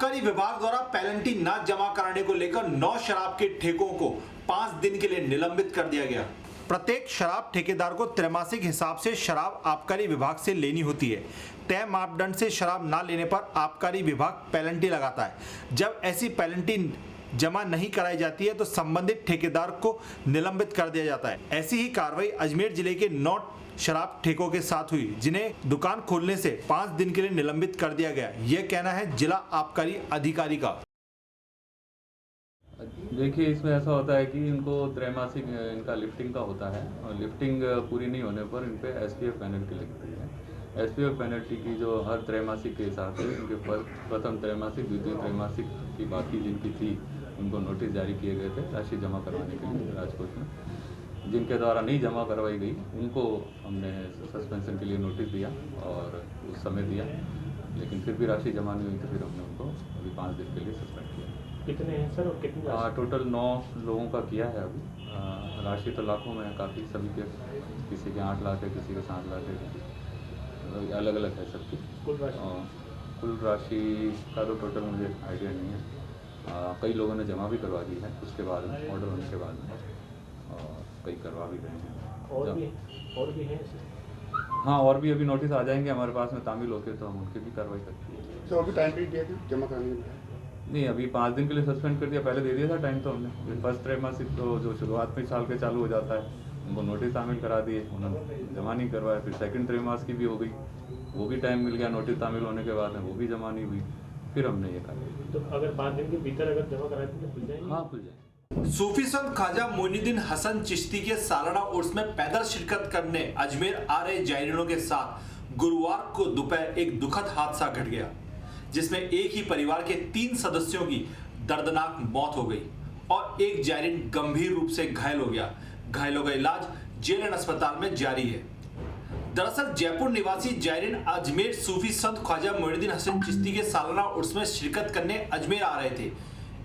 आबकारी विभाग द्वारा पेनल्टी न जमा कराने को लेकर 9 शराब के ठेकों को 5 दिन के लिए निलंबित कर दिया गया। प्रत्येक शराब ठेकेदार को त्रैमासिक हिसाब से शराब आबकारी विभाग से लेनी होती है। तय मापदंड से शराब न लेने पर आबकारी विभाग पेनल्टी लगाता है। जब ऐसी पेनल्टी जमा नहीं कराई जाती है तो संबंधित ठेकेदार को निलंबित कर दिया जाता है। ऐसी ही कार्रवाई अजमेर जिले के 9 शराब ठेकों के साथ हुई, जिन्हें दुकान खोलने से 5 दिन के लिए निलंबित कर दिया गया। यह कहना है जिला आबकारी अधिकारी का। देखिए, इसमें ऐसा होता है कि इनको त्रैमासिक इनका लिफ्टिंग का होता है और लिफ्टिंग पूरी नहीं होने पर इन पे एसपीएफ पेनल्टी लगती है। एसपीएफ पेनल्टी की जो हर त्रैमासिक के हिसाब से इनके प्रथम त्रैमासिक, द्वितीय त्रैमासिक की बाकी जिनकी थी उनको नोटिस जारी किए गए थे राशि जमा करवाने के लिए राजकोट में। जिनके द्वारा नहीं जमा करवाई गई उनको हमने सस्पेंशन के लिए नोटिस दिया और उस समय दिया, लेकिन फिर भी राशि जमा नहीं हुई तो फिर हमने उनको अभी 5 दिन के लिए सस्पेंड किया। कितने हैं सर और कितनी? टोटल 9 लोगों का किया है अभी। राशि तो लाखों में है काफ़ी, सभी के, किसी के 8 लाख है, किसी के 7 लाख है, अलग अलग है सबकी। कुल राशि का तो टोटल मुझे आइडिया नहीं है। कई लोगों ने जमा भी करवा दी है उसके बाद में, ऑर्डर होने के बाद में, और कई करवा भी रहे हैं। और भी हैं? हाँ, और भी अभी नोटिस आ जाएंगे हमारे पास में तामिल होकर, तो हम उनकी भी कार्रवाई करते हैं। तो अभी टाइम पीरियड दिया था जमा कराने में? नहीं, अभी 5 दिन के लिए सस्पेंड कर दिया, पहले दे दिया था टाइम तो हमने। फर्स्ट त्रैमासिक तो जो शुरुआत में साल के चालू हो जाता है उनको नोटिस शामिल करा दिए, उन्होंने जमा नहीं करवाया। फिर सेकंड त्रैमासिक की भी हो गई, वो भी टाइम मिल गया नोटिस शामिल होने के बाद में, वो भी जमा नहीं हुई। फिर हमने ये कहा तो अगर 5 दिन के भीतर अगर जमा करा दी तो खुल जाएगी? हाँ, खुल जाएगी। सूफी संत ख्वाजा मोइनुद्दीन हसन चिश्ती के सालाना उर्स में पैदल शिरकत करने अजमेर आ रहे जायरीनों के साथ गुरुवार को दोपहर एक दुखद हादसा घट गया, जिसमें एक ही परिवार के 3 सदस्यों की दर्दनाक मौत हो गई और एक जायरीन गंभीर रूप से घायल हो गया। घायलों का इलाज जेएलएन अस्पताल में जारी है। दरअसल जयपुर निवासी जायरीन अजमेर सूफी संत ख्वाजा मोइनुद्दीन हसन चिश्ती के सालाना उर्स में शिरकत करने अजमेर आ रहे थे।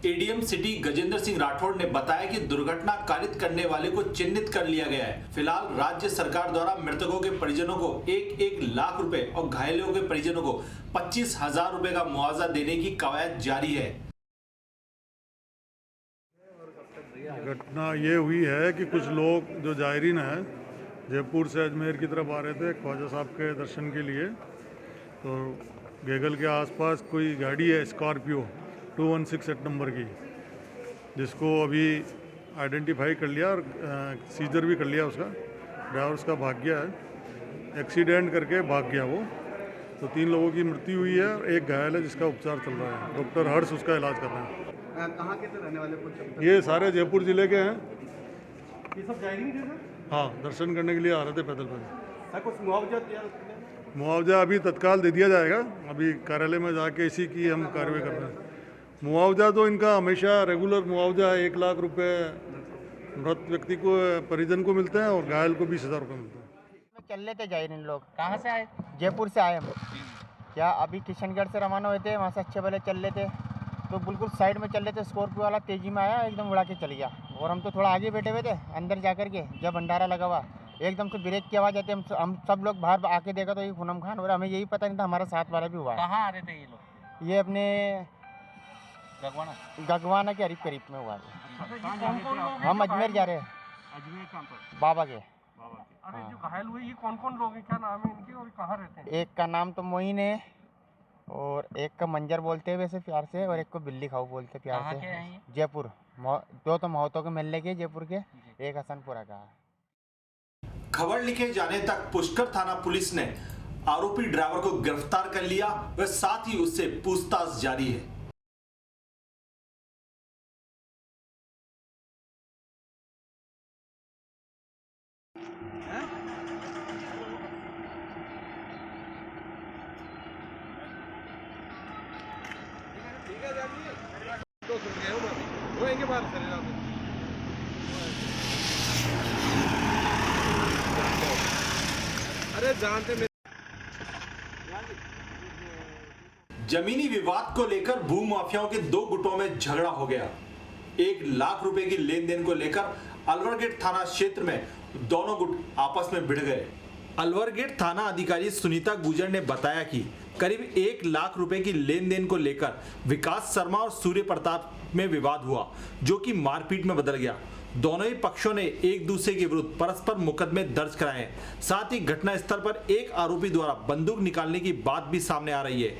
एडीएम सिटी गजेंद्र सिंह राठौड़ ने बताया कि दुर्घटना कारित करने वाले को चिन्हित कर लिया गया है। फिलहाल राज्य सरकार द्वारा मृतकों के परिजनों को 1-1 लाख रुपए और घायलों के परिजनों को 25,000 रुपए का मुआवजा देने की कवायद जारी है। घटना ये हुई है कि कुछ लोग जो जायरीन हैं जयपुर से अजमेर की तरफ आ रहे थे ख्वाजा साहब के दर्शन के लिए, तो गेगल के आसपास कोई गाड़ी है स्कॉर्पियो 2168 नंबर की, जिसको अभी आइडेंटिफाई कर लिया और सीजर भी कर लिया। उसका ड्राइवर उसका भाग गया है, एक्सीडेंट करके भाग गया वो। तो 3 लोगों की मृत्यु हुई है और एक घायल है जिसका उपचार चल रहा है। डॉक्टर हर्ष उसका इलाज कर रहे हैं। कहाँ के रहने वाले कुछ? ये सारे जयपुर ज़िले के हैं। ये सब जायरीन थे सर? हाँ, दर्शन करने के लिए आ रहे थे पैदल सर। कुछ मुआवजा दिया? मुआवजा अभी तत्काल दे दिया जाएगा। अभी कार्यालय में जाके इसी की हम कार्रवाई कर रहे हैं। मुआवजा तो इनका हमेशा रेगुलर मुआवजा है, 1 लाख रुपए मृत व्यक्ति को परिजन को मिलते हैं और घायल को 20,000 रुपये मिलते हैं। चल रहे थे जायरीन लोग। कहाँ से आए? जयपुर से आए हम। क्या अभी किशनगढ़ से रवाना हुए थे, वहाँ से अच्छे भले चल रहे थे, तो बिल्कुल साइड में चल रहे थे, स्कॉर्पियो वाला तेजी में आया, एकदम उड़ा के चल गया। और हम तो थोड़ा आगे बैठे हुए थे, अंदर जा कर के जब भंडारा लगा हुआ एकदम से ब्रेक की आवाज़ आती है। हम सब लोग बाहर आके देखा तो ये पूनम खान, और हमें यही पता नहीं था हमारा साथ वाला भी हुआ है। कहाँ आ रहे थे ये लोग? ये अपने गगवाना के करीब में हुआ है। हम अजमेर जा रहे हैं। अजमेर कहाँ पर? बाबा के। अरे जो घायल हुए ये कौन-कौन लोग हैं, क्या नाम है इनके और कहाँ रहते हैं? एक का नाम तो मोइन है और एक का मंजर बोलते हैं वैसे प्यार से, और एक को बिल्ली खाऊ बोलते हैं प्यार से। कहाँ के हैं ये? जयपुर। 2 तो महतो के मिलने के जयपुर के, एक हसनपुरा का। खबर लिखे जाने तक पुष्कर थाना पुलिस ने आरोपी ड्राइवर को गिरफ्तार कर लिया व साथ ही उससे पूछताछ जारी है। अरे जानते जमीनी विवाद को लेकर भूमाफियाओं के 2 गुटों में झगड़ा हो गया। 1 लाख रुपए की लेन देन को लेकर अलवर गेट थाना क्षेत्र में दोनों गुट आपस में भिड़ गए। अलवर गेट थाना अधिकारी सुनीता गुजर ने बताया कि करीब 1 लाख रुपए की लेन देन को लेकर विकास शर्मा और सूर्य प्रताप में विवाद हुआ, जो कि मारपीट में बदल गया। दोनों ही पक्षों ने एक दूसरे के विरुद्ध परस्पर मुकदमे दर्ज कराए हैं। साथ ही घटना स्थल पर एक आरोपी द्वारा बंदूक निकालने की बात भी सामने आ रही है।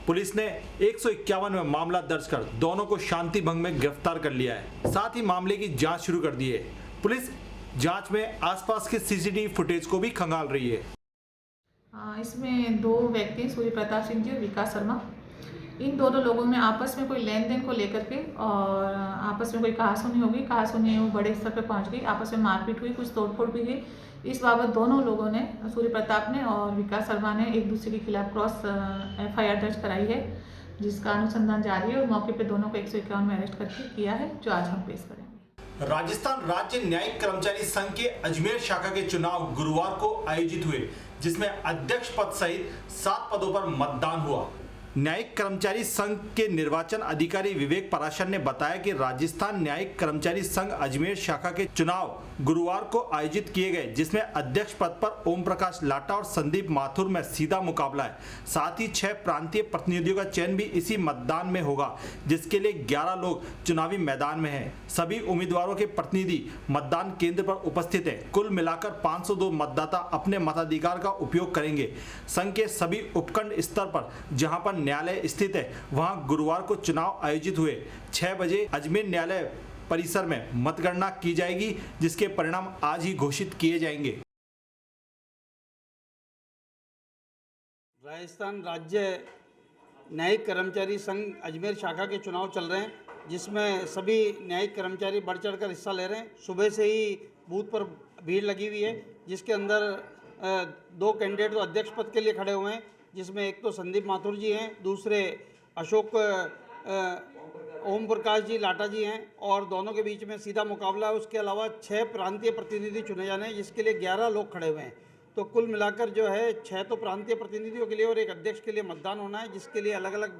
पुलिस ने 151 में मामला दर्ज कर दोनों को शांति भंग में गिरफ्तार कर लिया है। साथ ही मामले की जांच शुरू कर दी है। पुलिस जांच में आसपास के सीसीटीवी फुटेज को भी खंगाल रही है। इसमें 2 व्यक्ति सूर्य प्रताप सिंह जी और विकास शर्मा, इन दोनों लोगों में आपस में कोई लेन देन को लेकर के और आपस में कोई कहासुनी होगी, कहासुनी वो बड़े स्तर पर पहुंच गई, आपस में मारपीट हुई, कुछ तोड़फोड़ भी हुई। इस बाबत दोनों लोगों ने, सूर्य प्रताप ने और विकास शर्मा ने एक दूसरे के खिलाफ क्रॉस FIR दर्ज कराई है, जिसका अनुसंधान जारी है और मौके पर दोनों को 151 में अरेस्ट करके किया है, जो आज हम पेश करेंगे। राजस्थान राज्य न्यायिक कर्मचारी संघ के अजमेर शाखा के चुनाव गुरुवार को आयोजित हुए, जिसमें अध्यक्ष पद सहित 7 पदों पर मतदान हुआ। न्यायिक कर्मचारी संघ के निर्वाचन अधिकारी विवेक पराशर ने बताया कि राजस्थान न्यायिक कर्मचारी संघ अजमेर शाखा के चुनाव गुरुवार को आयोजित किए गए, जिसमें अध्यक्ष पद पर ओम प्रकाश लाटा और संदीप माथुर में सीधा मुकाबला है। साथ ही 6 प्रांतीय प्रतिनिधियों का चयन भी इसी मतदान में होगा, जिसके लिए 11 लोग चुनावी मैदान में हैं। सभी उम्मीदवारों के प्रतिनिधि मतदान केंद्र पर उपस्थित हैं। कुल मिलाकर 502 मतदाता अपने मताधिकार का उपयोग करेंगे। संघ के सभी उपखंड स्तर पर जहां पर न्यायालय स्थित है, वहां गुरुवार को चुनाव आयोजित हुए। 6 बजे अजमेर न्यायालय परिसर में मतगणना की जाएगी, जिसके परिणाम आज ही घोषित किए जाएंगे। राजस्थान राज्य न्यायिक कर्मचारी संघ अजमेर शाखा के चुनाव चल रहे हैं, जिसमें सभी न्यायिक कर्मचारी बढ़ चढ़कर हिस्सा ले रहे हैं। सुबह से ही बूथ पर भीड़ लगी हुई है, जिसके अंदर 2 कैंडिडेट तो अध्यक्ष पद के लिए खड़े हुए हैं, जिसमें एक तो संदीप माथुर जी हैं, दूसरे अशोक ओम प्रकाश जी लाटा जी हैं, और दोनों के बीच में सीधा मुकाबला है। उसके अलावा 6 प्रांतीय प्रतिनिधि चुने जाने हैं, जिसके लिए 11 लोग खड़े हुए हैं। तो कुल मिलाकर जो है 6 तो प्रांतीय प्रतिनिधियों के लिए और एक अध्यक्ष के लिए मतदान होना है, जिसके लिए अलग अलग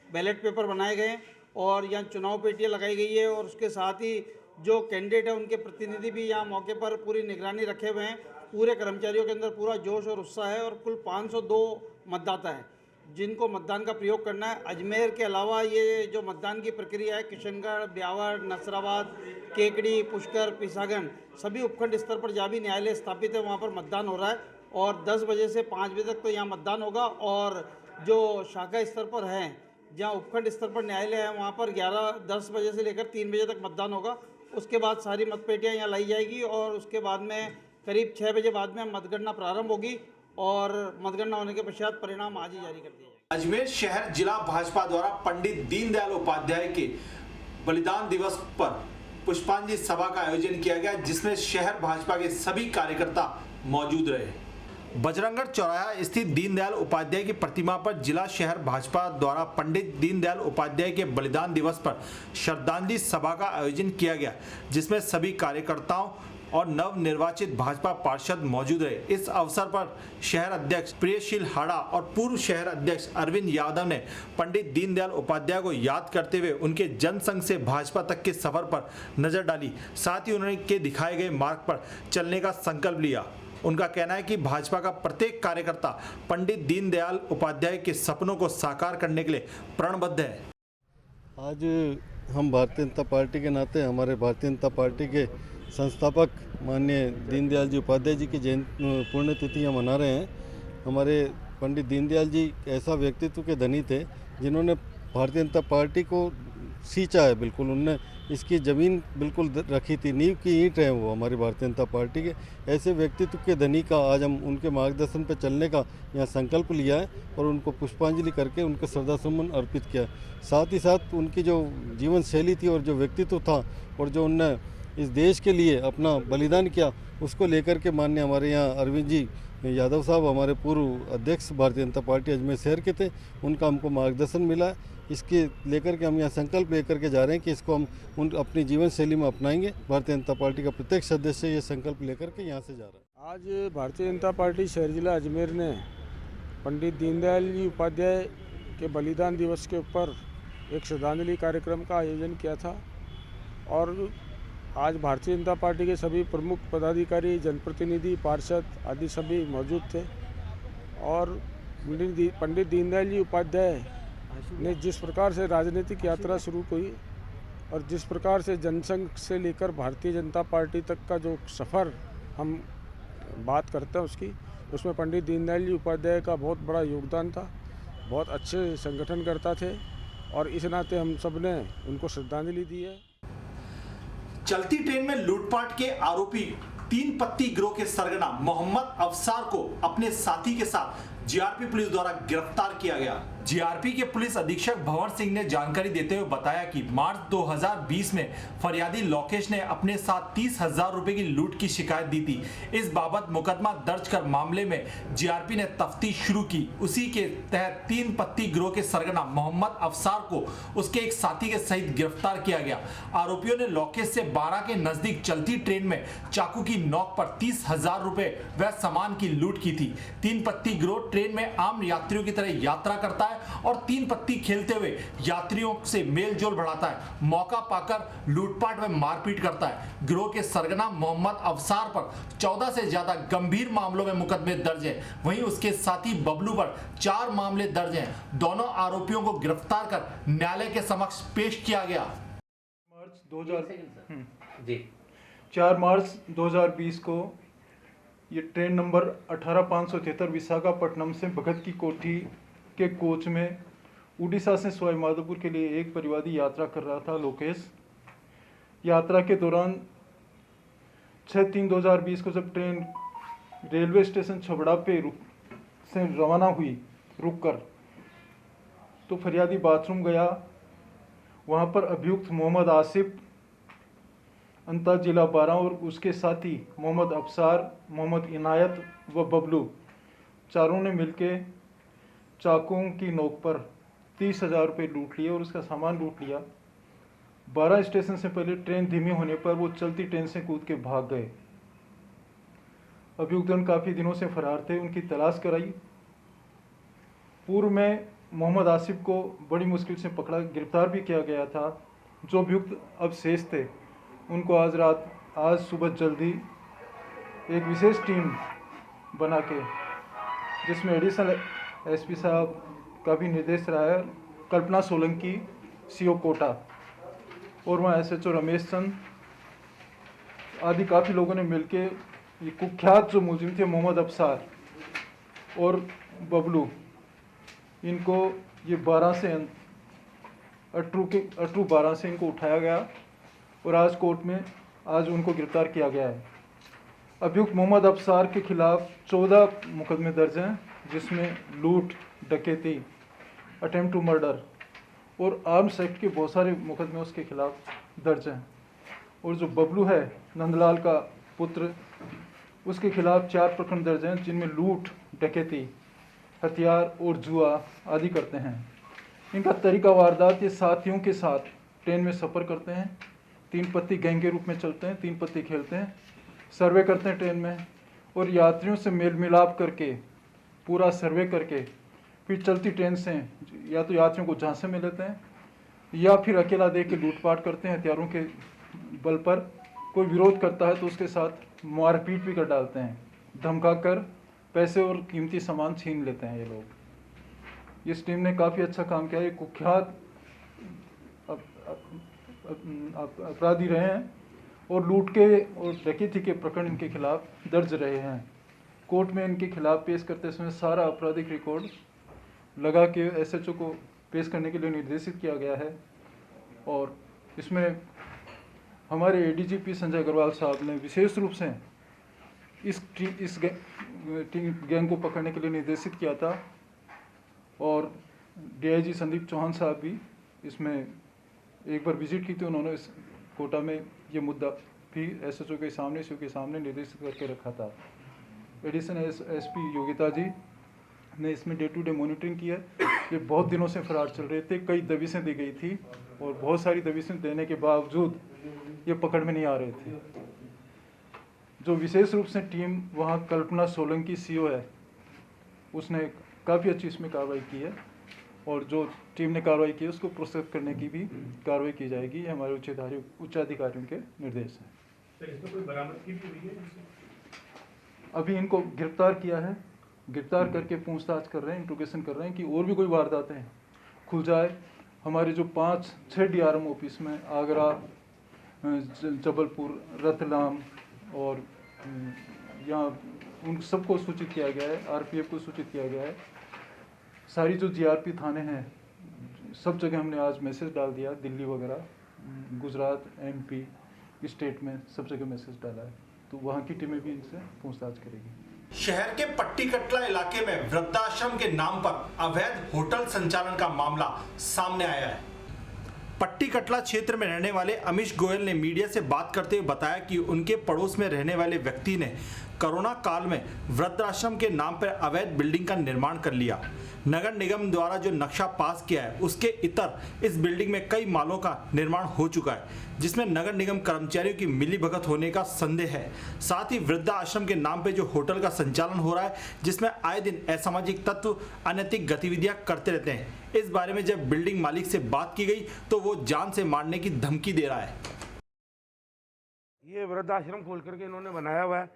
बैलेट पेपर बनाए गए हैं और यहाँ चुनाव पेटियाँ लगाई गई है। और उसके साथ ही जो कैंडिडेट है उनके प्रतिनिधि भी यहाँ मौके पर पूरी निगरानी रखे हुए हैं। पूरे कर्मचारियों के अंदर पूरा जोश और उत्साह है और कुल 502 मतदाता हैं जिनको मतदान का प्रयोग करना है। अजमेर के अलावा ये जो मतदान की प्रक्रिया है, किशनगढ़, ब्यावर, नसराबाद, केकड़ी, पुष्कर, पिसागन, सभी उपखंड स्तर पर जहाँ भी न्यायालय स्थापित है वहाँ पर मतदान हो रहा है। और 10 बजे से 5 बजे तक तो यहाँ मतदान होगा। और जो शाखा स्तर पर हैं, जहाँ उपखंड स्तर पर न्यायालय है, वहाँ पर 10 बजे से लेकर 3 बजे तक मतदान होगा। उसके बाद सारी मतपेटियाँ यहाँ लाई जाएगी और उसके बाद में करीब 6 बजे बाद में मतगणना प्रारंभ होगी और मतगणना होने के पश्चात परिणाम आज ही जारी कर दिए जाएंगे। अजमेर शहर जिला भाजपा द्वारा पंडित दीनदयाल उपाध्याय के बलिदान दिवस पर पुष्पांजलि सभा का आयोजन किया गया, जिसमें शहर भाजपा के सभी कार्यकर्ता मौजूद रहे। बजरंगगढ़ चौराहा स्थित दीनदयाल उपाध्याय की प्रतिमा पर जिला शहर भाजपा द्वारा पंडित दीनदयाल उपाध्याय के बलिदान दिवस पर श्रद्धांजलि सभा का आयोजन किया गया, जिसमें सभी कार्यकर्ताओं और नव निर्वाचित भाजपा पार्षद मौजूद रहे। इस अवसर पर शहर अध्यक्ष प्रियशील हाड़ा और पूर्व शहर अध्यक्ष अरविंद यादव ने पंडित दीनदयाल उपाध्याय को याद करते हुए उनके जनसंघ से भाजपा तक के सफर पर नजर डाली। साथ ही उन्होंने के दिखाए गए मार्ग पर चलने का संकल्प लिया। उनका कहना है कि भाजपा का प्रत्येक कार्यकर्ता पंडित दीनदयाल उपाध्याय के सपनों को साकार करने के लिए प्रणबद्ध है। आज हम भारतीय जनता पार्टी के नाते हमारे भारतीय जनता पार्टी के संस्थापक माननीय दीनदयाल जी उपाध्याय जी की पुण्यतिथियाँ मना रहे हैं। हमारे पंडित दीनदयाल जी ऐसा व्यक्तित्व के धनी थे जिन्होंने भारतीय जनता पार्टी को सींचा है। बिल्कुल उनने इसकी ज़मीन बिल्कुल रखी थी, नींव की ईंट है वो हमारी भारतीय जनता पार्टी के। ऐसे व्यक्तित्व के धनी का आज हम उनके मार्गदर्शन पर चलने का यहाँ संकल्प लिया है और उनको पुष्पांजलि करके उनके श्रद्धासुमन अर्पित किया। साथ ही साथ उनकी जो जीवन शैली थी और जो व्यक्तित्व था और जो उनने इस देश के लिए अपना बलिदान किया, उसको लेकर के माननीय हमारे यहाँ अरविंद जी यादव साहब हमारे पूर्व अध्यक्ष भारतीय जनता पार्टी अजमेर शहर के थे, उनका हमको मार्गदर्शन मिला है। इसके लेकर के हम यहाँ संकल्प लेकर के जा रहे हैं कि इसको हम अपनी जीवन शैली में अपनाएंगे। भारतीय जनता पार्टी का प्रत्येक सदस्य ये संकल्प लेकर के यहाँ से जा रहा है। आज भारतीय जनता पार्टी शहर जिला अजमेर ने पंडित दीनदयाल जी उपाध्याय के बलिदान दिवस के ऊपर एक श्रद्धांजलि कार्यक्रम का आयोजन किया था और आज भारतीय जनता पार्टी के सभी प्रमुख पदाधिकारी, जनप्रतिनिधि, पार्षद आदि सभी मौजूद थे और पंडित दीनदयाल जी उपाध्याय ने जिस प्रकार से राजनीतिक यात्रा शुरू की और जिस प्रकार से जनसंघ से लेकर भारतीय जनता पार्टी तक का जो सफ़र हम बात करते हैं उसमें पंडित दीनदयाल जी उपाध्याय का बहुत बड़ा योगदान था। बहुत अच्छे संगठनकर्ता थे और इस नाते हम सब ने उनको श्रद्धांजलि दी है। चलती ट्रेन में लूटपाट के आरोपी 3 पत्ती गिरोह के सरगना मोहम्मद अफसार को अपने साथी के साथ जीआरपी पुलिस द्वारा गिरफ्तार किया गया। जीआरपी के पुलिस अधीक्षक भंवर सिंह ने जानकारी देते हुए बताया कि मार्च 2020 में फरियादी लोकेश ने अपने साथ 30,000 रुपए की लूट की शिकायत दी थी। इस बाबत मुकदमा दर्ज कर मामले में जीआरपी ने तफ्तीश शुरू की। उसी के तहत 3 पत्ती गिरोह के सरगना मोहम्मद अफसार को उसके एक साथी के सहित गिरफ्तार किया गया। आरोपियों ने लोकेश से 12 के नजदीक चलती ट्रेन में चाकू की नोक पर 30,000 रुपए व सामान की लूट की थी। 3 पत्ती गिरोह ट्रेन में आम यात्रियों की तरह यात्रा करता है और 3 पत्ती खेलते हुए यात्रियों से मेल जोल बढ़ाता है। मौका पाकर लूटपाट व मारपीट करता है। गिरोह के सरगना मोहम्मद अफसार पर 14 से ज्यादा गंभीर मामलों में मुकदमे दर्ज हैं। वहीं उसके साथी बबलू पर 4 मामले दर्ज हैं। दोनों आरोपियों को गिरफ्तार कर न्यायालय के समक्ष पेश किया गया। 4 मार्च 2020 को ये ट्रेन नंबर 18573 विशाखापट्टनम से भगत की कोठी के कोच में उड़ीसा से सवाई माधोपुर के लिए एक परिवादी यात्रा कर रहा था लोकेश। यात्रा के दौरान 6/3/2020 को जब ट्रेन रेलवे स्टेशन छबड़ा पे से रवाना हुई रुककर, तो फरियादी बाथरूम गया। वहाँ पर अभियुक्त मोहम्मद आसिफ अंता जिला 12 और उसके साथी मोहम्मद अफसार, मोहम्मद इनायत व बबलू चारों ने मिलकर चाकुओं की नोक पर 30,000 रुपये लूट लिए और उसका सामान लूट लिया। 12 स्टेशन से पहले ट्रेन धीमी होने पर वो चलती ट्रेन से कूद के भाग गए। अभियुक्तगण काफ़ी दिनों से फरार थे, उनकी तलाश कराई। पूर्व में मोहम्मद आसिफ को बड़ी मुश्किल से पकड़ा, गिरफ्तार भी किया गया था। जो अभियुक्त अब शेष थे उनको आज सुबह जल्दी एक विशेष टीम बना के, जिसमें एडिशनल एसपी साहब का भी निर्देश रहा है, कल्पना सोलंकी सीओ कोटा और वहाँ एसएचओ रमेश चंद आदि काफ़ी लोगों ने मिलके ये कुख्यात जो मुलजिम थे मोहम्मद अफसार और बबलू, इनको ये 12 से अटरू 12 से इनको उठाया गया और आज कोर्ट में आज उनको गिरफ्तार किया गया है। अभियुक्त मोहम्मद अफसार के खिलाफ 14 मुकदमे दर्ज हैं, जिसमें लूट, डकैती, अटेम्प्ट टू मर्डर और आर्म्स एक्ट के बहुत सारे मुकदमे उसके खिलाफ दर्ज हैं। और जो बबलू है नंदलाल का पुत्र, उसके खिलाफ 4 प्रकरण दर्ज हैं, जिनमें लूट, डकैती, हथियार और जुआ आदि करते हैं। इनका तरीका वारदात, ये साथियों के साथ ट्रेन में सफ़र करते हैं, 3 पत्ती गैंग के रूप में चलते हैं, 3 पत्ती खेलते हैं, सर्वे करते हैं ट्रेन में और यात्रियों से मेल मिलाप करके, पूरा सर्वे करके फिर चलती ट्रेन से या तो यात्रियों को झांसे में लेते हैं या फिर अकेला देख के लूटपाट करते हैं। हथियारों के बल पर कोई विरोध करता है तो उसके साथ मारपीट भी कर डालते हैं, धमका कर पैसे और कीमती सामान छीन लेते हैं ये लोग। इस टीम ने काफ़ी अच्छा काम किया है। कुख्यात अपराधी रहे हैं और लूट के और डकैती के प्रकरण इनके खिलाफ दर्ज रहे हैं। कोर्ट में इनके खिलाफ पेश करते समय सारा आपराधिक रिकॉर्ड लगा के एसएचओ को पेश करने के लिए निर्देशित किया गया है। और इसमें हमारे एडीजीपी संजय अग्रवाल साहब ने विशेष रूप से इस गैंग को पकड़ने के लिए निर्देशित किया था और डीआईजी संदीप चौहान साहब भी इसमें एक बार विजिट की थी। उन्होंने इस कोटा में ये मुद्दा भी एसएचओ के सामने, सीओ के सामने निर्देशित करके रखा था। एडिशनल एसपी योगिता जी ने इसमें डे टू डे मॉनिटरिंग की है। ये बहुत दिनों से फरार चल रहे थे, कई दबिशें दी गई थी और बहुत सारी दबिशें देने के बावजूद ये पकड़ में नहीं आ रहे थे। जो विशेष रूप से टीम वहाँ कल्पना सोलंकी सीओ है, उसने काफ़ी अच्छी इसमें कार्रवाई की है और जो टीम ने कार्रवाई की है उसको प्रोसेस करने की भी कार्रवाई की जाएगी। ये हमारे उच्चाधिकारियों के निर्देश हैं। सर, इसमें कोई बरामदगी भी हुई है? अभी इनको गिरफ्तार किया है गिरफ्तार करके पूछताछ कर रहे हैं, इंट्रोगेशन कर रहे हैं कि और भी कोई वारदातें खुल जाए। हमारे जो 5-6 DRM ऑफिस में आगरा, जबलपुर, रतलाम और यहाँ उन सबको सूचित किया गया है, RPF को सूचित किया गया है। सारी जो GRP थाने हैं सब जगह हमने आज मैसेज डाल दिया, दिल्ली वगैरह, गुजरात, MP स्टेट में सब जगह मैसेज डाला है, तो वहाँ की टीमें भी इनसे पूछताछ करेगी। शहर के पट्टी कटला इलाके में वृद्धाश्रम के नाम पर अवैध होटल संचालन का मामला सामने आया है। पट्टी कटला क्षेत्र में रहने वाले अमीश गोयल ने मीडिया से बात करते हुए बताया कि उनके पड़ोस में रहने वाले व्यक्ति ने कोरोना काल में वृद्धाश्रम के नाम पर अवैध बिल्डिंग का निर्माण कर लिया। नगर निगम द्वारा जो नक्शा पास किया है उसके इतर इस बिल्डिंग में कई मालों का निर्माण हो चुका है, जिसमें नगर निगम कर्मचारियों की मिलीभगत होने का संदेह है। साथ ही वृद्धाश्रम के नाम पे जो होटल का संचालन हो रहा है, जिसमें आए दिन असामाजिक तत्व अनैतिक गतिविधियां करते रहते हैं। इस बारे में जब बिल्डिंग मालिक से बात की गई तो वो जान से मारने की धमकी दे रहा है। ये वृद्धाश्रम खोल करके इन्होंने बनाया हुआ है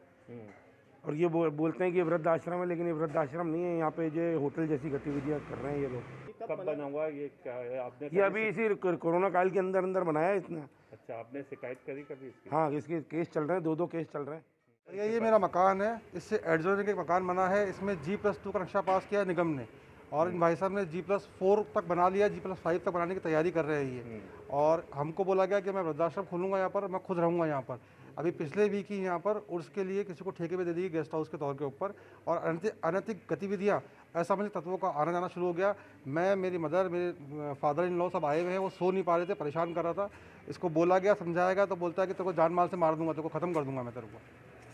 और ये बोलते हैं कि वृद्धाश्रम है, लेकिन ये वृद्धाश्रम नहीं है। यहाँ पे जो होटल जैसी गतिविधियाँ कर रहे हैं ये लोग। कब बना हुआ ये क्या है आपने? ये अभी इसी कोरोना काल के अंदर बनाया है इसने। अच्छा, आपने शिकायत करी कभी इसकी? हाँ, इसके केस चल रहे हैं, 2 केस चल रहे हैं। ये मेरा मकान है, इससे एडजॉइनिंग एक मकान बना है, इसमें G+2 का नक्शा पास किया है निगम ने, और इन भाई साहब ने G+4 तक बना लिया, G+5 तक बनाने की तैयारी कर रहे हैं ये। और हमको बोला गया कि मैं वृद्धाश्रम खोलूँगा यहाँ पर, मैं खुद रहूँगा यहाँ पर। अभी पिछले वीक ही यहाँ पर उर्स के लिए किसी को ठेके पे दे दी गेस्ट हाउस के तौर के ऊपर, और अनैतिक गतिविधियाँ, असामाजिक तत्वों का आना जाना शुरू हो गया। मैं, मेरी मदर, मेरे फादर इन लॉ सब आए हुए हैं, वो सो नहीं पा रहे थे, परेशान कर रहा था। इसको बोला गया, समझाया गया, तो बोलता है कि तेरे को जान माल से मार दूंगा, तेरे को ख़त्म कर दूंगा मैं, तेरे को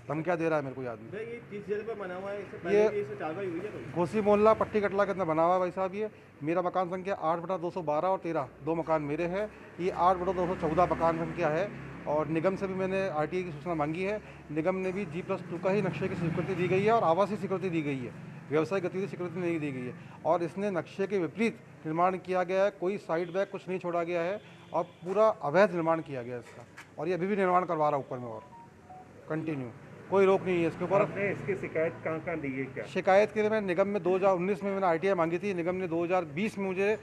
धमकियाँ दे रहा है मेरे को। आदमी ये जिस जगह पे बना हुआ है, इससे पहले भी इससे कार्रवाई हुई है? घोसी मोहल्ला पट्टी कटला के अंदर बना हुआ है भाई साहब। ये मेरा मकान संख्या 8/212 और 13 2 मकान मेरे हैं। ये 8/214 मकान संख्या है, और निगम से भी मैंने RTI की सूचना मांगी है। निगम ने भी G+2 का ही नक्शे की स्वीकृति दी गई है और आवासीय स्वीकृति दी गई है, व्यवसायिक गतिविधि स्वीकृति नहीं दी गई है। और इसने नक्शे के विपरीत निर्माण किया गया है, कोई साइड बैक कुछ नहीं छोड़ा गया है, और पूरा अवैध निर्माण किया गया है इसका। और ये अभी भी निर्माण करवा रहा है ऊपर में, और कंटिन्यू, कोई रोक नहीं है इसके ऊपर। आपने इसकी शिकायत कहाँ दी है क्या? शिकायत के लिए मैं निगम में 2019 में मैंने RTI मांगी थी। निगम ने 2020 में मुझे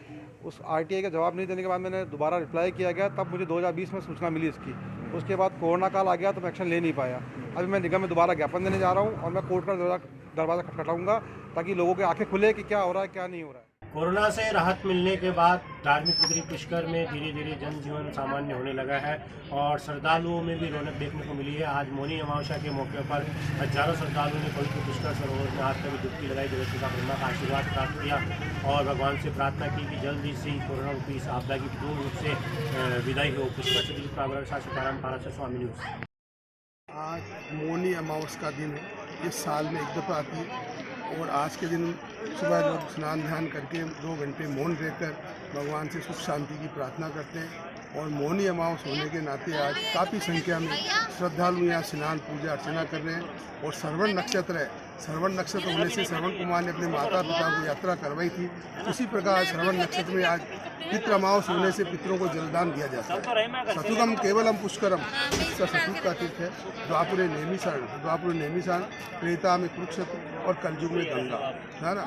उस RTI का जवाब नहीं देने के बाद मैंने दोबारा रिप्लाई किया गया, तब मुझे 2020 में सूचना मिली इसकी। उसके बाद कोरोना काल आ गया तो मैं एक्शन ले नहीं पाया। अभी मैं निगम में दोबारा ज्ञापन देने जा रहा हूँ, और मैं कोर्ट का दरवाज़ा खटखटाऊँगा ताकि लोगों की आंखें खुले कि क्या हो रहा है, क्या नहीं हो रहा है। कोरोना से राहत मिलने के बाद धार्मिक नगरी पुष्कर में धीरे धीरे जनजीवन सामान्य होने लगा है, और श्रद्धालुओं में भी रौनक देखने को मिली है। आज मौनी अमावस्या के मौके पर हजारों श्रद्धालुओं ने पवित्र पुष्कर सरोवर में हाथ में डुबकी लगाई, जगत पिता ब्रह्मा का आशीर्वाद प्राप्त किया और भगवान से प्रार्थना की कि जल्दी से ही कोरोना रूपी इस आपदा की पूर्ण रूप से विदाई हो। पुष्कर से दिलीप काबरा के साथ सीताराम पारा से स्वामी न्यूज़। आज मौनी अमावस्या का दिन है, ये साल में एक दफ़ा आती है, और आज के दिन सुबह लोग स्नान ध्यान करके 2 घंटे मौन रहकर भगवान से सुख शांति की प्रार्थना करते हैं। और मौनी अमावस होने के नाते आज काफ़ी संख्या में श्रद्धालु यहाँ स्नान पूजा अर्चना कर रहे हैं। और श्रवण नक्षत्र है, श्रवण नक्षत्र होने से श्रवण कुमार ने अपने माता पिता को यात्रा करवाई थी। उसी प्रकार श्रवण नक्षत्र में आज पितृ अमावस होने से पितरों को जलदान दिया जाता है। सतुगम केवलम पुष्करम, इसका सतुग का तीर्थ है। द्वापुरे नेमिशान, त्रेता में कुरुक्षेत्र और कलयुग में गंगा, है ना।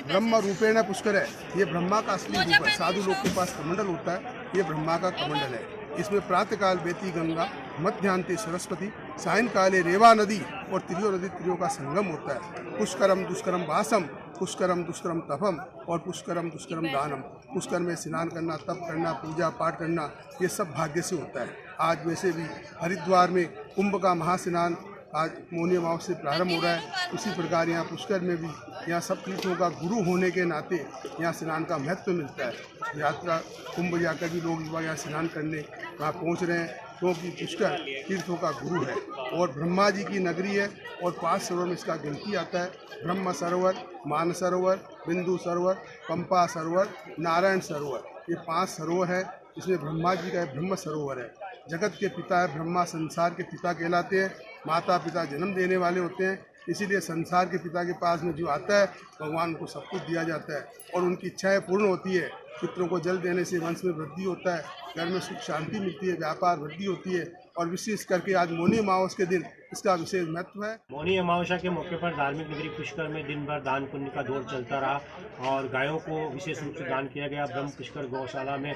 ब्रह्म रूपेण पुष्कर है, ये ब्रह्मा का असली रूप है। साधु लोग के पास कमंडल होता है, ये ब्रह्मा का कमंडल है। इसमें प्रातःकाल बेती गंगा, मध्यांते सरस्वती, सायंकाले रेवा नदी और त्रियो नदी त्रियों का संगम होता है। पुष्करम दुष्करम वासम, पुष्करम दुष्करम तपम और पुष्करम दुष्करम दानम। पुष्कर में स्नान करना, तप करना, पूजा पाठ करना, ये सब भाग्य से होता है। आज वैसे भी हरिद्वार में कुंभ का महास्नान आज मौनी अमावस से प्रारंभ हो रहा है। उसी प्रकार यहाँ पुष्कर में भी यहाँ सब तीर्थों का गुरु होने के नाते यहाँ स्नान का महत्व मिलता है। यात्रा कुंभ जाकर भी लोग इस बार यहाँ स्नान करने वहाँ पहुँच रहे हैं, क्योंकि पुष्कर तीर्थों का गुरु है और ब्रह्मा जी की नगरी है। और 5 सरोवर में इसका गिनती आता है, ब्रह्म सरोवर, मान सरोवर, बिंदु सरोवर, पंपा सरोवर, नारायण सरोवर, ये 5 सरोवर है। इसमें ब्रह्मा जी का ब्रह्म सरोवर है। जगत के पिता है ब्रह्मा, संसार के पिता कहलाते हैं। माता पिता जन्म देने वाले होते हैं, इसीलिए संसार के पिता के पास में जो आता है भगवान को सब कुछ दिया जाता है और उनकी इच्छाएं पूर्ण होती है। पितरों को जल देने से वंश में वृद्धि होता है, घर में सुख शांति मिलती है, व्यापार वृद्धि होती है। और विशेष करके आज मौनी अमावस के दिन इसका विशेष महत्व है। मौनी अमावस्या के मौके पर धार्मिक नगरी पुष्कर में दिन भर दान पुण्य का दौर चलता रहा और गायों को विशेष रूप से दान किया गया। ब्रह्म पुष्कर गौशाला में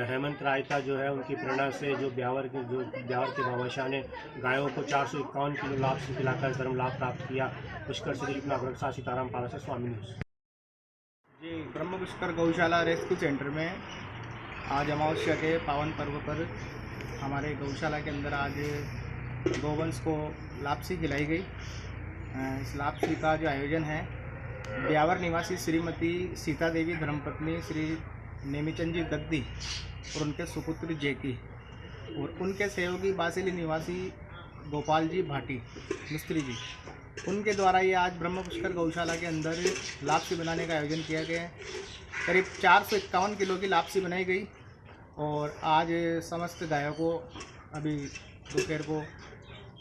हेमंत रायता जो है उनकी प्रेरणा से जो ब्यावर के बादशाह ने गायों को 451 किलो लाभ से खिलाकर धर्म लाभ प्राप्त किया। पुष्कर से दिलीप नागरक साथ सीताराम पारा से स्वामी न्यूज़। जी, ब्रह्म पुष्कर गौशाला रेस्क्यू सेंटर में आज अमावस्या के पावन पर्व पर हमारे गौशाला के अंदर आज गौवंश को लापसी खिलाई गई। इस लापसी का जो आयोजन है ब्यावर निवासी श्रीमती सीता देवी धर्मपत्नी श्री नेमीचंद जी दग्दी और उनके सुपुत्र जेकी और उनके सहयोगी बासिली निवासी गोपाल जी भाटी मिस्त्री जी, उनके द्वारा ये आज ब्रह्म पुष्कर गौशाला के अंदर लापसी बनाने का आयोजन किया गया है। करीब 451 किलो की लापसी बनाई गई और आज समस्त गायों को अभी दोपहर को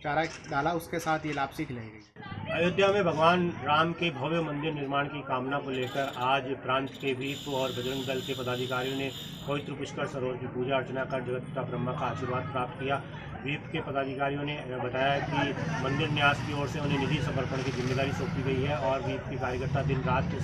चारा डाला, उसके साथ ये लापसी खिलाई गई। अयोध्या में भगवान राम के भव्य मंदिर निर्माण की कामना को लेकर आज प्रांत के वीप और बजरंग दल के पदाधिकारियों ने पवित्र पुष्कर सरोवर की पूजा अर्चना कर जगत पिता ब्रह्मा का आशीर्वाद प्राप्त किया। वीप के पदाधिकारियों ने बताया कि मंदिर न्यास की ओर से उन्हें निधि समर्पण की जिम्मेदारी सौंपी गई है और वीप के कार्यकर्ता दिन रात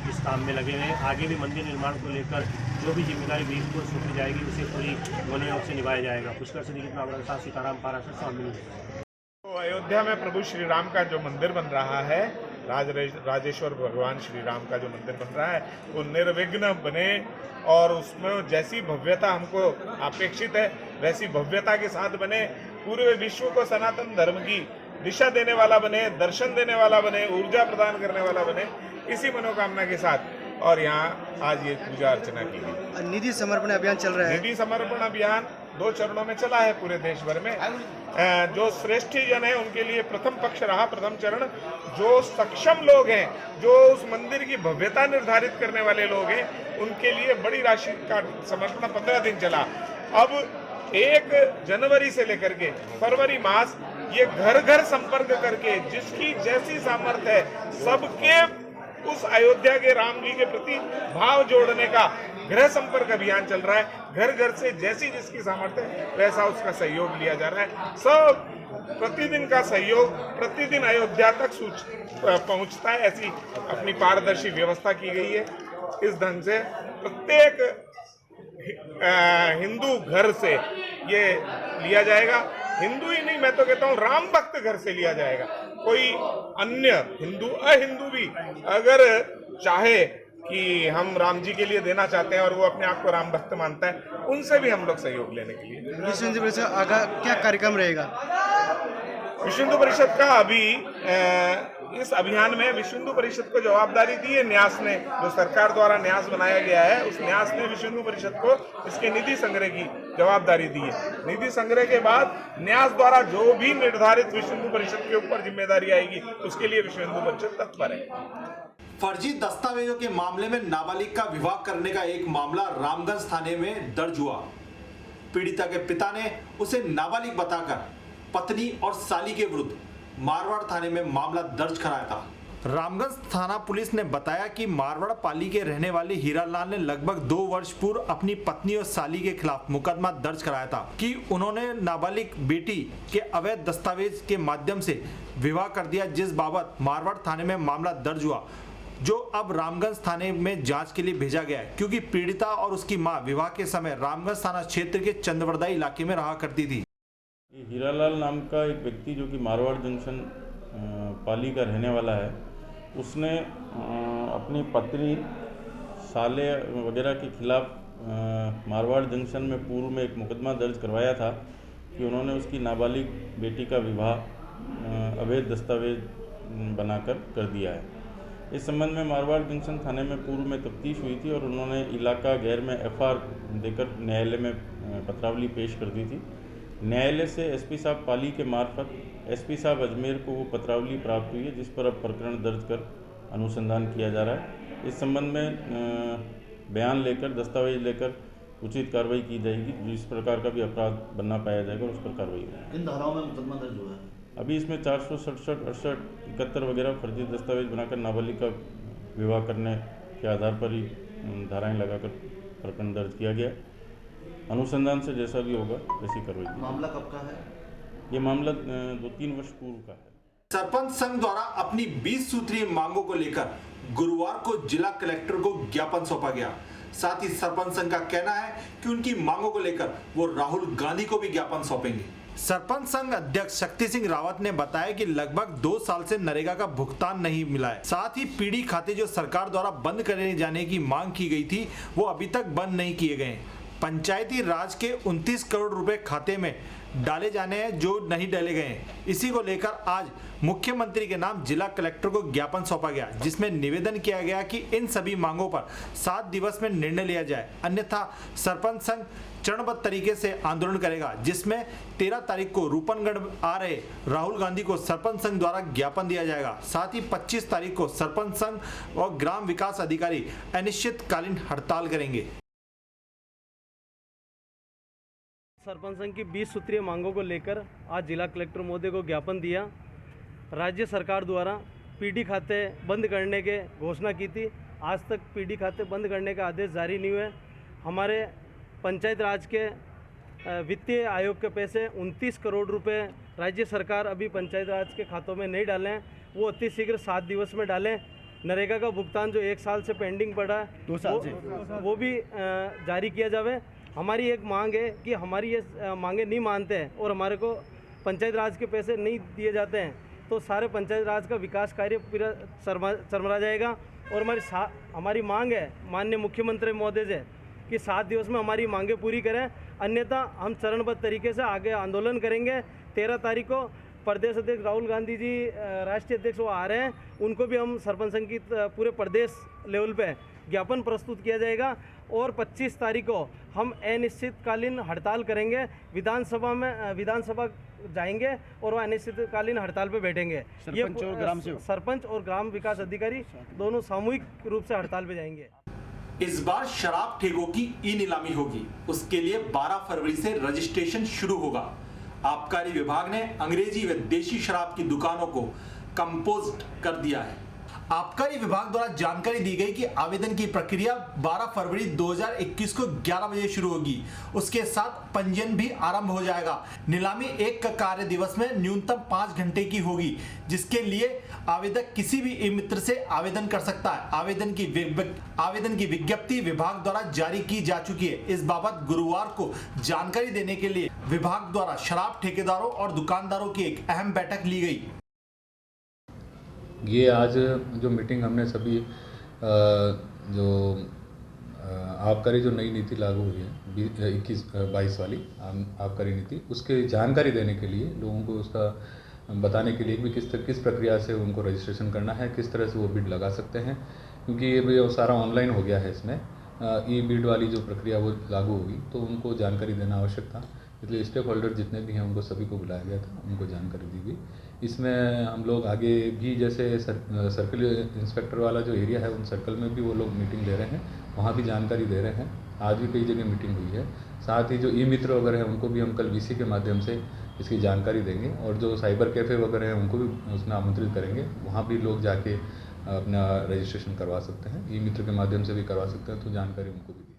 इस काम में लगे हुए हैं। आगे भी मंदिर निर्माण को लेकर जो भी जिम्मेदारी वीप को सौंपी जाएगी उसे पूरी मनोयोग से निभाया जाएगा। पुष्कर से दिलीप नागरक साथ सीताराम पारा से स्वामी न्यूज़। अयोध्या में प्रभु श्री राम का जो मंदिर बन रहा है, राजेश्वर भगवान श्री राम का जो मंदिर बन रहा है वो निर्विघ्न बने और उसमें जैसी भव्यता हमको अपेक्षित है वैसी भव्यता के साथ बने। पूरे विश्व को सनातन धर्म की दिशा देने वाला बने, दर्शन देने वाला बने, ऊर्जा प्रदान करने वाला बने, इसी मनोकामना के साथ और यहाँ आज ये पूजा अर्चना की गई। निधि समर्पण अभियान चल रहा है। निधि समर्पण अभियान 2 चरणों में चला है पूरे देश भर में। जो श्रेष्ठ जन है उनके लिए प्रथम पक्ष रहा, प्रथम चरण। जो सक्षम लोग हैं, जो उस मंदिर की भव्यता निर्धारित करने वाले लोग हैं, उनके लिए बड़ी राशि का समर्पण 15 दिन चला। अब 1 जनवरी से लेकर के फरवरी मास ये घर घर संपर्क करके जिसकी जैसी सामर्थ्य है सबके उस अयोध्या के राम जी के प्रति भाव जोड़ने का गृह संपर्क अभियान चल रहा है। घर घर से जैसी जिसकी सामर्थ्य वैसा उसका सहयोग लिया जा रहा है। सब प्रतिदिन का सहयोग प्रतिदिन अयोध्या तक पहुंचता है, ऐसी अपनी पारदर्शी व्यवस्था की गई है। इस ढंग से प्रत्येक हिंदू घर से ये लिया जाएगा। हिंदू ही नहीं, मैं तो कहता हूँ राम भक्त घर से लिया जाएगा। कोई अन्य हिंदू अहिंदू भी अगर चाहे कि हम राम जी के लिए देना चाहते हैं और वो अपने आप को राम भक्त मानता है, उनसे भी हम लोग सहयोग लेने के लिए। विश्व हिंदू परिषद आगा क्या कार्यक्रम रहेगा? विश्व हिंदू परिषद का अभी इस अभियान में विश्व हिंदू परिषद को जवाबदारी दी है न्यास ने, जो सरकार द्वारा न्यास बनाया गया है उस न्यास ने विश्व हिंदू परिषद को इसके निधि संग्रह की जवाबदारी दी है। निधि संग्रह के बाद न्यास द्वारा जो भी निर्धारित विश्व हिंदू परिषद के ऊपर जिम्मेदारी आएगी उसके लिए विश्व हिंदू परिषद तत्पर है। फर्जी दस्तावेजों के मामले में नाबालिग का विवाह करने का एक मामला रामगंज थाने में दर्ज हुआ। पीड़िता के पिता ने उसे नाबालिग बताकर पत्नी और साली के विरुद्ध मारवाड़ थाने में मामला दर्ज कराया था। रामगंज थाना पुलिस ने बताया कि मारवाड़ पाली के रहने वाले हीरालाल ने लगभग 2 वर्ष पूर्व अपनी पत्नी और साली के खिलाफ मुकदमा दर्ज कराया था कि उन्होंने नाबालिग बेटी के अवैध दस्तावेज के माध्यम से विवाह कर दिया, जिस बाबत मारवाड़ थाने में मामला दर्ज हुआ, जो अब रामगंज थाने में जांच के लिए भेजा गया है, क्योंकि पीड़िता और उसकी मां विवाह के समय रामगंज थाना क्षेत्र के चंदवरदा इलाके में रहा करती थी। हीरालाल नाम का एक व्यक्ति जो कि मारवाड़ जंक्शन पाली का रहने वाला है, उसने अपनी पत्नी साले वगैरह के खिलाफ मारवाड़ जंक्शन में पूर्व में एक मुकदमा दर्ज करवाया था कि उन्होंने उसकी नाबालिग बेटी का विवाह अवैध दस्तावेज बनाकर कर दिया है। इस संबंध में मारवाड़ जंक्शन थाने में पूर्व में तफ्तीश हुई थी और उन्होंने इलाका गैर में एफआर देकर न्यायालय में पत्रावली पेश कर दी थी। न्यायालय से एसपी साहब पाली के मार्फत एसपी साहब अजमेर को वो पत्रावली प्राप्त हुई है, जिस पर अब प्रकरण दर्ज कर अनुसंधान किया जा रहा है। इस संबंध में बयान लेकर दस्तावेज लेकर उचित कार्रवाई की जाएगी। जिस प्रकार का भी अपराध बनना पाया जाएगा उस पर कार्रवाई होगी। इन धाराओं में मुकदमा दर्ज हुआ है। अभी इसमें 467, 68, 71 वगैरह फर्जी दस्तावेज बनाकर नाबालिग का विवाह करने के आधार पर ही धाराएं लगाकर प्रकरण दर्ज किया गया। अनुसंधान से जैसा भी होगा वैसी कार्रवाई। मामला कब का है? ये मामला 2-3 वर्ष पूर्व का है। सरपंच संघ द्वारा अपनी 20 सूत्रीय मांगों को लेकर गुरुवार को जिला कलेक्टर को ज्ञापन सौंपा गया। साथ ही सरपंच संघ का कहना है कि उनकी मांगों को लेकर वो राहुल गांधी को भी ज्ञापन सौंपेंगे। सरपंच संघ अध्यक्ष शक्ति सिंह रावत ने बताया कि लगभग 2 साल से नरेगा का भुगतान नहीं मिला है। साथ ही पीडी खाते जो सरकार द्वारा बंद करे जाने की मांग की गई थी वो अभी तक बंद नहीं किए गए। पंचायती राज के 29 करोड़ रुपए खाते में डाले जाने हैं जो नहीं डाले गए। इसी को लेकर आज मुख्यमंत्री के नाम जिला कलेक्टर को ज्ञापन सौंपा गया, जिसमें निवेदन किया गया कि इन सभी मांगों पर 7 दिवस में निर्णय लिया जाए, अन्यथा सरपंच संघ चरणबद्ध तरीके से आंदोलन करेगा, जिसमें 13 तारीख को रूपनगढ़ आ रहे राहुल गांधी को सरपंच संघ द्वारा ज्ञापन दिया जाएगा। साथ ही 25 तारीख को सरपंच संघ और ग्राम विकास अधिकारी अनिश्चितकालीन हड़ताल करेंगे। सरपंच संघ की 20 सूत्रीय मांगों को लेकर आज जिला कलेक्टर महोदय को ज्ञापन दिया। राज्य सरकार द्वारा पीडी खाते बंद करने के घोषणा की थी, आज तक पीडी खाते बंद करने का आदेश जारी नहीं हुए। हमारे पंचायत राज के वित्तीय आयोग के पैसे 29 करोड़ रुपए राज्य सरकार अभी पंचायत राज के खातों में नहीं डालें, वो अति शीघ्र 7 दिवस में डालें। नरेगा का भुगतान जो 1 साल से पेंडिंग पड़ा है 2 साल से वो भी जारी किया जावे। हमारी एक मांग है कि हमारी ये मांगे नहीं मानते हैं और हमारे को पंचायत राज के पैसे नहीं दिए जाते हैं तो सारे पंचायत राज का विकास कार्य पूरा चरमरा जाएगा। और हमारी मांग है माननीय मुख्यमंत्री महोदय से कि 7 दिवस में हमारी मांगे पूरी करें, अन्यथा हम चरणबद्ध तरीके से आगे आंदोलन करेंगे। 13 तारीख को प्रदेश अध्यक्ष राहुल गांधी जी राष्ट्रीय अध्यक्ष वो आ रहे हैं, उनको भी हम सरपंच संघ की पूरे प्रदेश लेवल पे ज्ञापन प्रस्तुत किया जाएगा। और 25 तारीख को हम अनिश्चितकालीन हड़ताल करेंगे, विधानसभा जाएंगे और वह अनिश्चितकालीन हड़ताल पे बैठेंगे। सरपंच और ग्राम विकास अधिकारी दोनों सामूहिक रूप से हड़ताल पे जाएंगे। इस बार शराब ठेकों की ई नीलामी होगी, उसके लिए 12 फरवरी से रजिस्ट्रेशन शुरू होगा। आबकारी विभाग ने अंग्रेजी व देशी शराब की दुकानों को कंपोस्ट कर दिया है। आबकारी विभाग द्वारा जानकारी दी गई कि आवेदन की प्रक्रिया 12 फरवरी 2021 को 11 बजे शुरू होगी। उसके साथ पंजीयन भी आरंभ हो जाएगा। नीलामी 1 कार्य दिवस में न्यूनतम 5 घंटे की होगी, जिसके लिए आवेदक किसी भी ई मित्र से आवेदन कर सकता है। आवेदन की विज्ञप्ति विभाग द्वारा जारी की जा चुकी है। इस बाबत गुरुवार को जानकारी देने के लिए विभाग द्वारा शराब ठेकेदारों और दुकानदारों की एक अहम बैठक ली गई। ये आज जो मीटिंग हमने सभी जो आबकारी जो नई नीति लागू हुई है 21-22 वाली आबकारी नीति, उसके जानकारी देने के लिए लोगों को उसका बताने के लिए भी किस प्रक्रिया से उनको रजिस्ट्रेशन करना है, किस तरह से वो बिड लगा सकते हैं, क्योंकि ये भी सारा ऑनलाइन हो गया है। इसमें ई बिड वाली जो प्रक्रिया वो लागू होगी तो उनको जानकारी देना आवश्यक था, इसलिए स्टेक होल्डर जितने भी हैं उनको सभी को बुलाया गया था, उनको जानकारी दी गई। इसमें हम लोग आगे भी जैसे सर्कल इंस्पेक्टर वाला जो एरिया है उन सर्कल में भी वो लोग मीटिंग ले रहे हैं, वहाँ भी जानकारी दे रहे हैं। आज भी कई जगह मीटिंग हुई है। साथ ही जो ई मित्र वगैरह हैं उनको भी हम कल वीसी के माध्यम से इसकी जानकारी देंगे और जो साइबर कैफ़े वगैरह हैं उनको भी उसमें आमंत्रित करेंगे, वहाँ भी लोग जाके अपना रजिस्ट्रेशन करवा सकते हैं, ई मित्र के माध्यम से भी करवा सकते हैं, तो जानकारी उनको भी दी।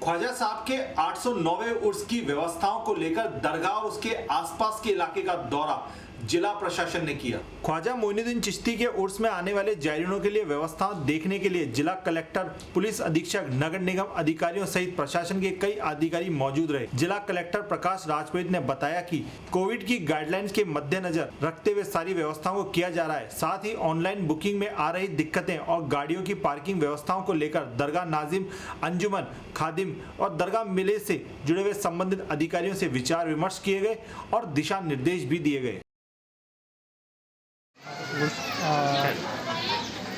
ख्वाजा साहब के 809वें उर्स की व्यवस्थाओं को लेकर दरगाह और उसके आसपास के इलाके का दौरा जिला प्रशासन ने किया। ख्वाजा मोइनुद्दीन चिश्ती के उर्स में आने वाले जायरीनों के लिए व्यवस्थाएं देखने के लिए जिला कलेक्टर, पुलिस अधीक्षक, नगर निगम अधिकारियों सहित प्रशासन के कई अधिकारी मौजूद रहे। जिला कलेक्टर प्रकाश राजपूत ने बताया कि कोविड की गाइडलाइंस के मद्देनजर रखते हुए सारी व्यवस्थाओं को किया जा रहा है। साथ ही ऑनलाइन बुकिंग में आ रही दिक्कतें और गाड़ियों की पार्किंग व्यवस्थाओं को लेकर दरगाह नाजिम, अंजुमन, खादिम और दरगाह मिले से जुड़े हुए संबंधित अधिकारियों से विचार विमर्श किए गए और दिशा निर्देश भी दिए गए।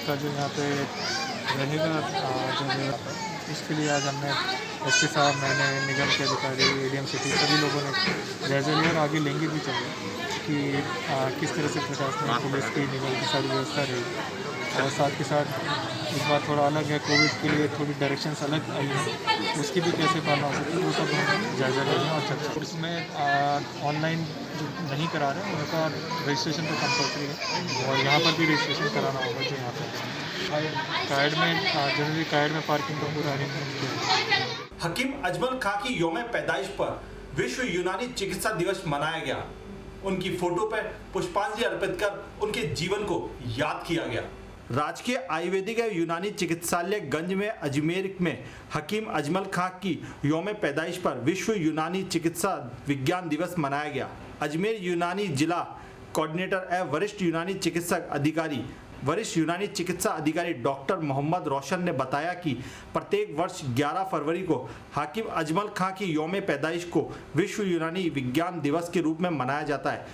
का जो यहाँ पे रहेगा जो उसके लिए आज हमने एसपी साहब, मैंने, निगम के अधिकारी, एडीएम सिटी सभी लोगों ने जायजा लिया और आगे लेंगे भी चले कि किस तरह से प्रशासन, पुलिस की, निगम की सारी व्यवस्था रहेगी। और साथ के साथ इस बार थोड़ा अलग है, कोविड के लिए थोड़ी डायरेक्शंस अलग आई हैं, उसकी भी कैसे पालना हो सकती है वो सब हम जायजा ले रहे हैं। और चर्चा उसमें ऑनलाइन जो नहीं करा रहे हैं उनका रजिस्ट्रेशन तो कंपल्सरी है और यहाँ पर भी रजिस्ट्रेशन कराना होगा जो यहाँ पर कायड में जनरली कायड में पार्किंग का पूरा अरेंजमेंट किया। हकीम अजमल खां की यौम पैदाइश पर विश्व यूनानी चिकित्सा दिवस मनाया गया। उनकी फोटो पर पुष्पांजलि अर्पित कर उनके जीवन को याद किया गया। राजकीय आयुर्वेदिक एवं यूनानी चिकित्सालय गंज में अजमेर में हकीम अजमल खां की यौम पैदाइश पर विश्व यूनानी चिकित्सा विज्ञान दिवस मनाया गया। अजमेर यूनानी जिला कोऑर्डिनेटर एवं वरिष्ठ यूनानी चिकित्सा अधिकारी डॉक्टर मोहम्मद रोशन ने बताया कि प्रत्येक वर्ष 11 फरवरी को हकीम अजमल खां की यौम पैदाइश को विश्व यूनानी विज्ञान दिवस के रूप में मनाया जाता है।